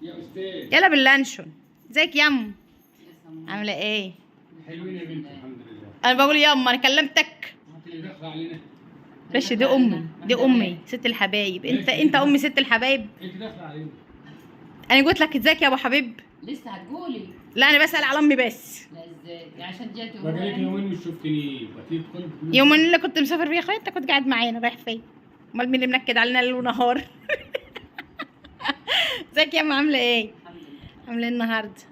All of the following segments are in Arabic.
يا استاذ يلا باللانشون. ازيك يا ام؟ عامله ايه؟ حلوين يا بنتي الحمد لله. انا بقول يا ام، انا كلمتك. انت اللي داخله علينا. بس دي امي، دي امي ست الحبايب. انت امي ست الحبايب. انت داخله علينا. انا قلت لك ازيك يا ابو حبيب. لسه هتقولي؟ لا انا بسال على امي بس. لا ازاي عشان جاتي بقالك يومين مش شفتني، اكيد كنت يوم اللي كنت مسافر فيه يا اخويا انت كنت قاعد معانا، رايح فين؟ امال مين اللي منكد علينا ليل ونهار؟ ازيك يا ام؟ عامله ايه؟ الحمد لله. عامله ايه النهارده؟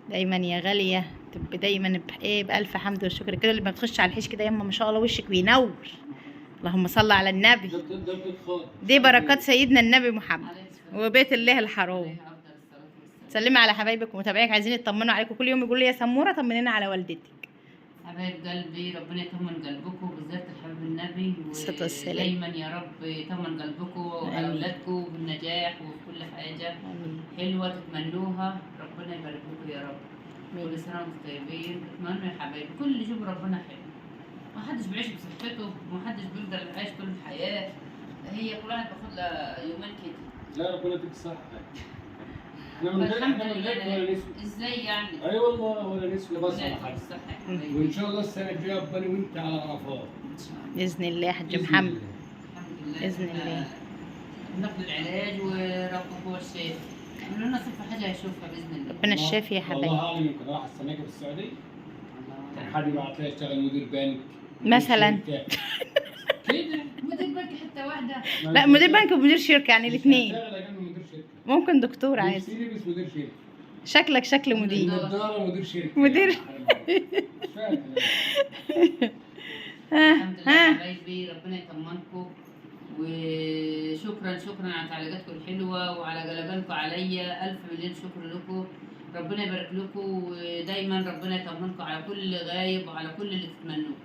دايما يا غاليه تبقى دايما بايه، بالف حمد والشكر كده. اللي ما بتخش على الحيش كده يما ما شاء الله وشك بينور. اللهم صل على النبي. دي بركات سيدنا النبي محمد عليه الصلاة وبيت الله الحرام. عليه أفضل الصلاة والسلام. سلمي على حبايبك ومتابعيك، عايزين يطمنوا عليكم كل يوم، يقولوا لي يا سموره طمنينا على والدتك. حبايب قلبي ربنا يطمن قلبكم بالذات الحبيب النبي، الصلاة والسلام. ودايما يا رب يطمن قلبكم وعلى آمين. اولادكم بالنجاح وفي كل حاجه حلوه تتمنوها، ربنا يبارك لكم يا رب. كل سنه وانتم طيبين. اتمنوا يا حبايبي كل اللي يشوف ربنا حلو. ما حدش بيعيش بصحته وما حدش بيقدر يعيش طول الحياه، هي كل واحد بياخد له يومين كده. لا ربنا يديك الصحة. احنا من غير فالحمد احنا من غير لله. ولا نسوي. ازاي يعني؟ اي والله ولا نسوي بس ربنا على يديك حاجة. الصحه يا حبايبي. وان شاء الله السنة الجاية ابقى وانت على عرفات. ان شاء الله. باذن الله يا حاج بإذن محمد. الله. الحمد لله. بإذن الله. ناخد العلاج وربك هو الشافي. عملوا لنا صفة حاجة هيشوفها بإذن الله. ربنا الشافي يا حبايبي. والله اعلم يمكن راح السنة في السعودية. كان حد يبعت لي اشتغل مدير بنك. مثلا. كده. مدير بنك حتة واحدة. لا مدير بنك ومدير شركه يعني الاثنين. اشتغل جنب مدير شركة. ممكن دكتور عادي. نفسي بس مدير شركة. شكلك شكل مدير. النضارة مدير شركة. مدير. مش فاهم. الحمد لله ها يا حبايبي، ربنا يطمنكم وشكرا على تعليقاتكم الحلوة وعلى قلبانكم عليا. ألف مليون شكر لكم. ربنا يبارك لكم ودايما ربنا يطمنكم على كل غايب وعلى كل اللي تتمنوه.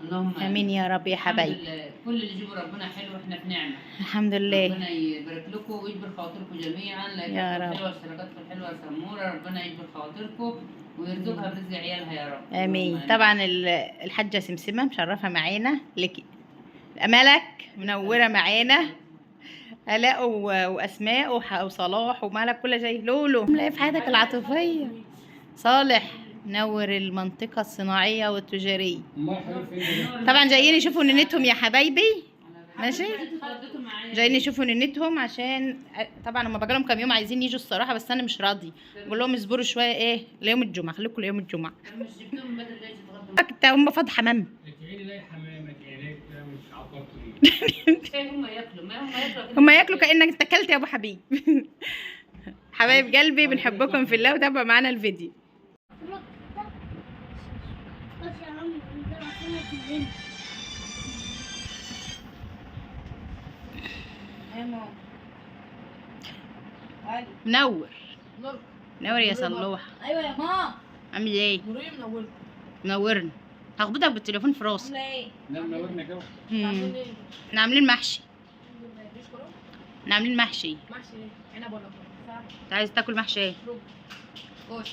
اللهم امين يا رب يا الحمد حبايبي. لله. كل اللي يجيبه ربنا حلو، احنا في نعمة. الحمد لله. ربنا يبارك لكم ويجبر خواطركم جميعا. يا لايكاتكم رب. الحلوه واشتراكاتكم الحلوه يا سموره، ربنا يجبر خواطركم ويرزقها برزق عيالها يا رب. امين. اللهم طبعا الحاجه سمسمه مشرفه معانا لك. ملك منوره معانا. الاء واسماء وصلاح وملك كل جاي. لولو عامله ايه في حياتك العاطفيه؟ صالح منور المنطقه الصناعيه والتجاريه. ما حلو فين. طبعا جايين يشوفوا نينتهم يا حبايبي. ماشي. خدتكم معايا. جايين يشوفوا نينتهم عشان طبعا هم بقالهم كام يوم عايزين يجوا الصراحه، بس انا مش راضي. بقول لهم اصبروا شويه ايه ليوم الجمعه، خليكم ليوم الجمعه. مش جبتهم من بدري ليه تتغدوا؟ انت هم فاض حمام. ادعي لي لا حمامة عينيك مش عبرتني. كفايه هم ياكلوا، ما هم ياكلوا كده. هم ياكلوا كانك انت اكلت يا ابو حبيب. حبايب قلبي بنحبكم في الله وتابعوا معانا الفيديو. منور منور يا صلوح. ايوه يا ماما. عامل ايه؟ نوريه منورة. منورنا. هخبطك بالتليفون في راسك. عامله ايه؟ لا منورنا جو. عاملين ايه؟ احنا عاملين محشي. الحمد لله. مفيش كرو؟ احنا عاملين محشي. محشي ايه؟ عنب ولا كرو؟ انت عايز تاكل محشي ايه؟ كوش.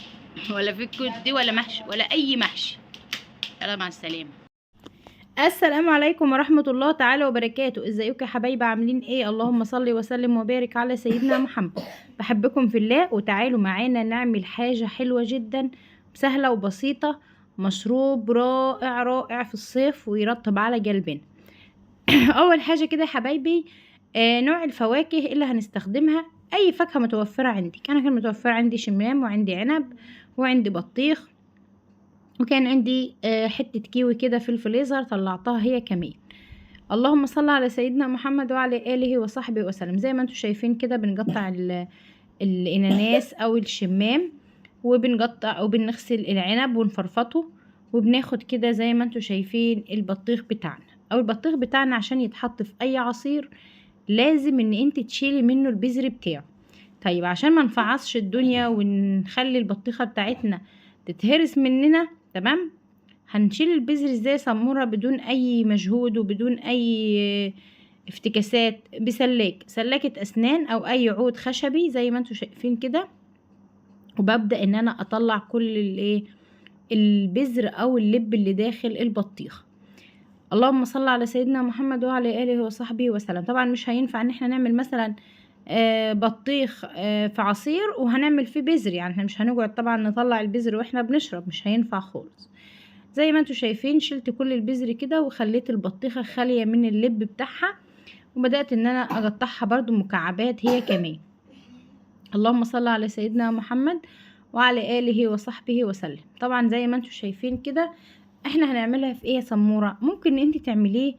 ولا في كود ولا محشي ولا اي محشي. يلا مع السلامه. السلام عليكم ورحمه الله تعالى وبركاته. ازيكم يا حبايبي؟ عاملين ايه؟ اللهم صل وسلم وبارك على سيدنا محمد. بحبكم في الله وتعالوا معانا نعمل حاجه حلوه جدا سهله وبسيطه، مشروب رائع رائع في الصيف ويرطب على قلبنا. اول حاجه كده يا حبايبي، نوع الفواكه اللي هنستخدمها اي فاكهه متوفره عندك. انا كان متوفر عندي شمام وعندي عنب وعندي بطيخ وكان عندي حته كيوي كده في الفريزر طلعتها هي كمان. اللهم صل على سيدنا محمد وعلى اله وصحبه وسلم. زي ما انتم شايفين كده بنقطع الاناناس او الشمام وبنقطع وبنغسل العنب ونفرفطه وبناخد كده زي ما انتم شايفين البطيخ بتاعنا او البطيخ بتاعنا عشان يتحط في اي عصير لازم ان انت تشيلي منه البذر بتاعه. طيب عشان ما نفعصش الدنيا ونخلي البطيخه بتاعتنا تتهرس مننا، تمام؟ هنشيل البذر ازاي سموره بدون اي مجهود وبدون اي افتكاسات؟ سلاكه اسنان او اي عود خشبي زي ما انتم شايفين كده، وببدا ان انا اطلع كل الايه البذر او اللب اللي داخل البطيخ. اللهم صل على سيدنا محمد وعلى اله وصحبه وسلم. طبعا مش هينفع ان احنا نعمل مثلا بطيخ في عصير، وهنعمل فيه بذر. يعني احنا مش هنقعد طبعا نطلع البذر واحنا بنشرب، مش هينفع خالص. زي ما انتوا شايفين شلت كل البذر كده، وخليت البطيخة خالية من اللب بتاعها، وبدأت ان انا اقطعها برضو مكعبات هي كمان. اللهم صل على سيدنا محمد وعلى آله وصحبه وسلم. طبعا زي ما انتوا شايفين كده احنا هنعملها في ايه يا سمورة؟ ممكن انت تعمليه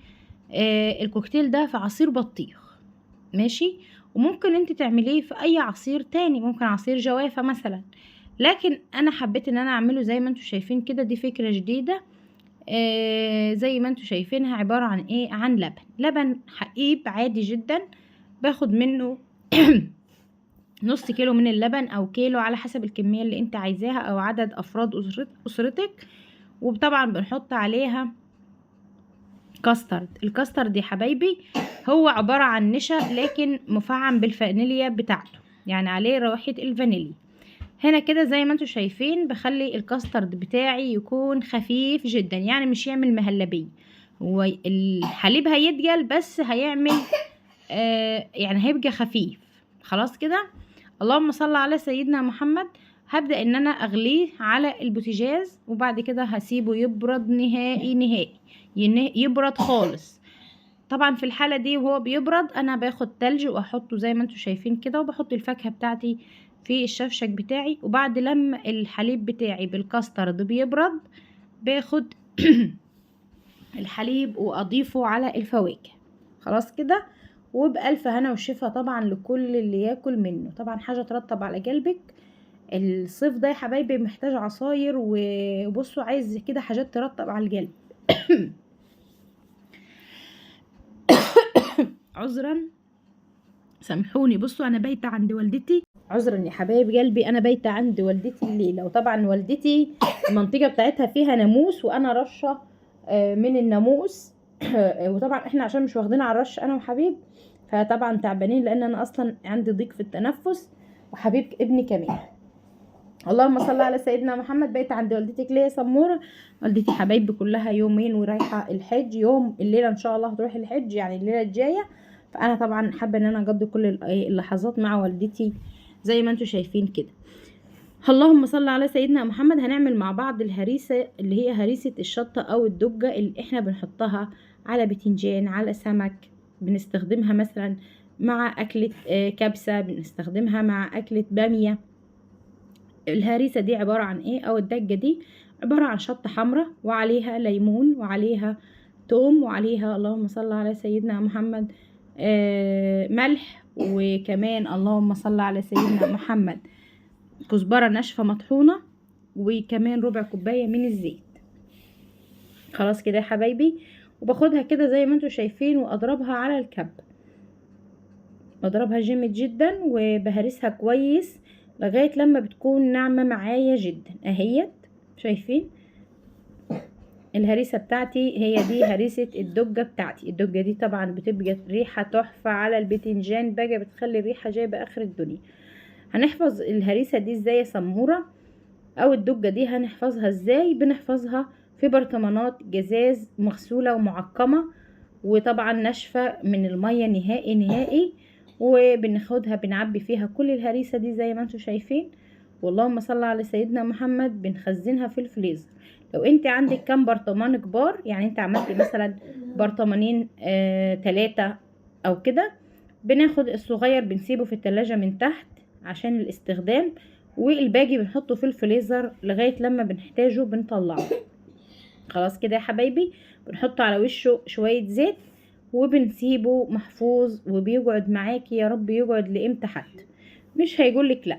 الكوكتيل ده في عصير بطيخ، ماشي، وممكن انت تعمليه في اي عصير تاني، ممكن عصير جوافة مثلا، لكن انا حبيت ان انا اعمله زي ما انتوا شايفين كده. دي فكرة جديدة. زي ما انتوا شايفينها عبارة عن ايه؟ عن لبن حقيب عادي جدا. باخد منه نص كيلو من اللبن او كيلو على حسب الكمية اللي انت عايزاها او عدد افراد اسرتك. وطبعا بنحط عليها كاسترد. الكاسترد يا حبايبي هو عبارة عن نشا لكن مفعم بالفانيليا بتاعته، يعني عليه روحة الفانيليا. هنا كده زي ما انتوا شايفين بخلي الكاسترد بتاعي يكون خفيف جدا، يعني مش يعمل مهلبية. هو الحليب هيتقل بس هيعمل يعني هيبقى خفيف. خلاص كده. اللهم صل على سيدنا محمد. هبدأ ان انا اغليه على البوتاجاز، وبعد كده هسيبه يبرد نهائي يبرد خالص. طبعا في الحالة دي وهو بيبرد انا باخد تلج واحطه زي ما انتوا شايفين كده، وبحط الفاكهة بتاعتي في الشفشق بتاعي. وبعد لما الحليب بتاعي بالكاسترد بيبرد باخد الحليب واضيفه على الفواكه. خلاص كده. وبألف هنا وشفا طبعا لكل اللي ياكل منه. طبعا حاجة ترطب على قلبك. الصيف ده يا حبايبي محتاج عصاير، وبصوا عايز كده حاجات ترطب على القلب. عذرا سامحوني. بصوا انا بايته عند والدتي، عذرا يا حبايب قلبي، انا بايته عند والدتي الليله. وطبعا والدتي المنطقه بتاعتها فيها ناموس، وانا رشه من الناموس. وطبعا احنا عشان مش واخدين على الرش انا وحبيب، فطبعا تعبانين لان انا اصلا عندي ضيق في التنفس، وحبيب ابني كمان. اللهم صل على سيدنا محمد. بقيت عند والدتك ليه يا سموره؟ والدتي حبايبي كلها يومين ورايحه الحج. يوم الليله ان شاء الله هتروح الحج، يعني الليله الجايه. فانا طبعا حابه ان انا اقضي كل اللحظات مع والدتي زي ما انتم شايفين كده. اللهم صل على سيدنا محمد. هنعمل مع بعض الهريسه اللي هي هريسه الشطه او الدجه، اللي احنا بنحطها على بتنجان، على سمك. بنستخدمها مثلا مع اكله كبسه، بنستخدمها مع اكله باميه. الهريسة دي عبارة عن ايه؟ او الدجة دي عبارة عن شطة حمراء وعليها ليمون وعليها توم وعليها اللهم صل على سيدنا محمد ملح، وكمان اللهم صل على سيدنا محمد كزبرة ناشفة مطحونة، وكمان ربع كوباية من الزيت. خلاص كده يا حبايبي. وباخدها كده زي ما انتوا شايفين واضربها على الكب. بضربها جامد جدا وبهرسها كويس لغاية لما بتكون ناعمة معايا جدا. اهيت شايفين الهريسة بتاعتي؟ هي دي هريسة الدجة بتاعتي. الدجة دي طبعا بتبقى ريحة تحفة على البتنجان، بقى بتخلي الريحة جايبة اخر الدنيا. هنحفظ الهريسة دي ازاي يا سمورة؟ او الدجة دي هنحفظها ازاي؟ بنحفظها في برطمانات جزاز مغسولة ومعقمة، وطبعا ناشفة من المية نهائي. وبناخدها بنعبي فيها كل الهريسة دي زي ما انتوا شايفين. واللهم صل على سيدنا محمد. بنخزنها في الفريزر. لو انت عندك كام برطمان كبار، يعني انت عملتي مثلا برطمانين 3 او كده، بناخد الصغير بنسيبه في التلاجة من تحت عشان الاستخدام، والباقي بنحطه في الفريزر لغاية لما بنحتاجه بنطلعه. خلاص كده يا حبايبي. بنحطه على وشه شوية زيت وبنسيبه محفوظ، وبيقعد معاكي يا رب يقعد لامتى حتى، مش هيقولك لا.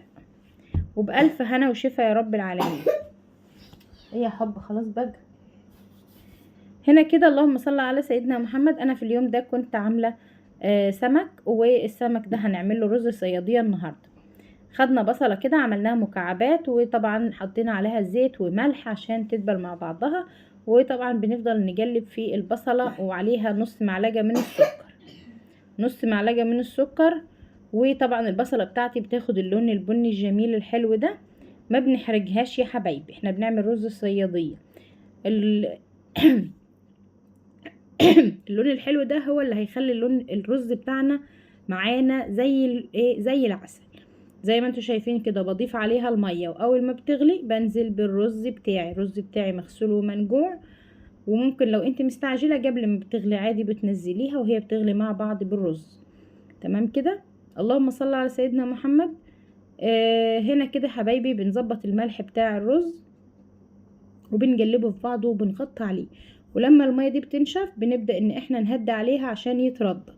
وبألف هنا وشفا يا رب العالمين. ايه يا حب خلاص بقى. هنا كده اللهم صل على سيدنا محمد. انا في اليوم ده كنت عامله سمك، والسمك ده هنعمل له رز صياديه النهارده. خدنا بصله كده عملناها مكعبات، وطبعا حطينا عليها زيت وملح عشان تدبل مع بعضها. وطبعا بنفضل نقلب في البصله، وعليها نص معلقه من السكر. وطبعا البصله بتاعتي بتاخد اللون البني الجميل الحلو ده. ما بنحرجهاش يا حبايبي، احنا بنعمل رز الصياديه. اللون الحلو ده هو اللي هيخلي اللون الرز بتاعنا معانا زي زي العسل. زي ما انتوا شايفين كده بضيف عليها المية، واول ما بتغلي بنزل بالرز بتاعي. الرز بتاعي مغسول ومنجوع، وممكن لو انت مستعجلة قبل ما بتغلي عادي بتنزليها وهي بتغلي مع بعض بالرز. تمام كده. اللهم صل على سيدنا محمد. هنا كده حبايبي بنظبط الملح بتاع الرز وبنقلبه في بعضه وبنغطي عليه، ولما المية دي بتنشف بنبدأ ان احنا نهدي عليها عشان يتردد.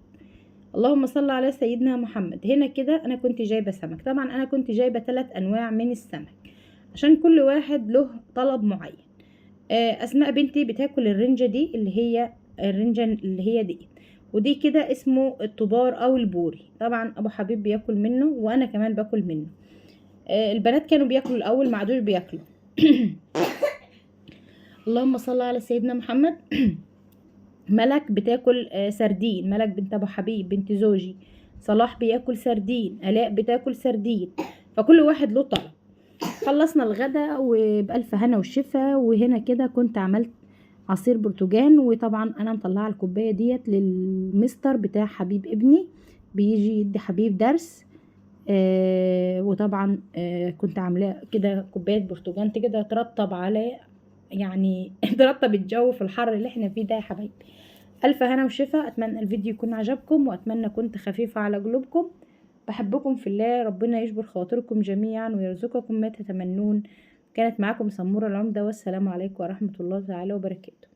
اللهم صل على سيدنا محمد. هنا كده انا كنت جايبة سمك، طبعا انا كنت جايبة 3 انواع من السمك عشان كل واحد له طلب معين. اسماء بنتي بتاكل الرنجة دي اللي هي الرنجة اللي هي دي، ودي كده اسمه الطبار او البوري. طبعا ابو حبيب بياكل منه وانا كمان باكل منه. البنات كانوا بياكلوا الاول ما عادوش بياكلوا. اللهم صل على سيدنا محمد. ملك بتاكل سردين، ملك بنت ابو حبيب بنت زوجي. صلاح بياكل سردين، الاء بتاكل سردين، فكل واحد له طلب. خلصنا الغدا وبألف هنا والشفا. وهنا كده كنت عملت عصير برتقان، وطبعا انا مطلعه الكوبايه ديت للمستر بتاع حبيب ابني، بيجي يدي حبيب درس. وطبعا كنت عاملاه كده كوبايه برتقان كده ترطب على يعني ترطب الجو في الحر اللي احنا فيه ده يا حبايبي. الف هنا وشفا. اتمنى الفيديو يكون عجبكم، واتمنى كنت خفيفه على قلوبكم. بحبكم في الله، ربنا يجبر خاطركم جميعا ويرزقكم ما تتمنون. كانت معاكم سمورة العمدة، والسلام عليكم ورحمة الله تعالى وبركاته.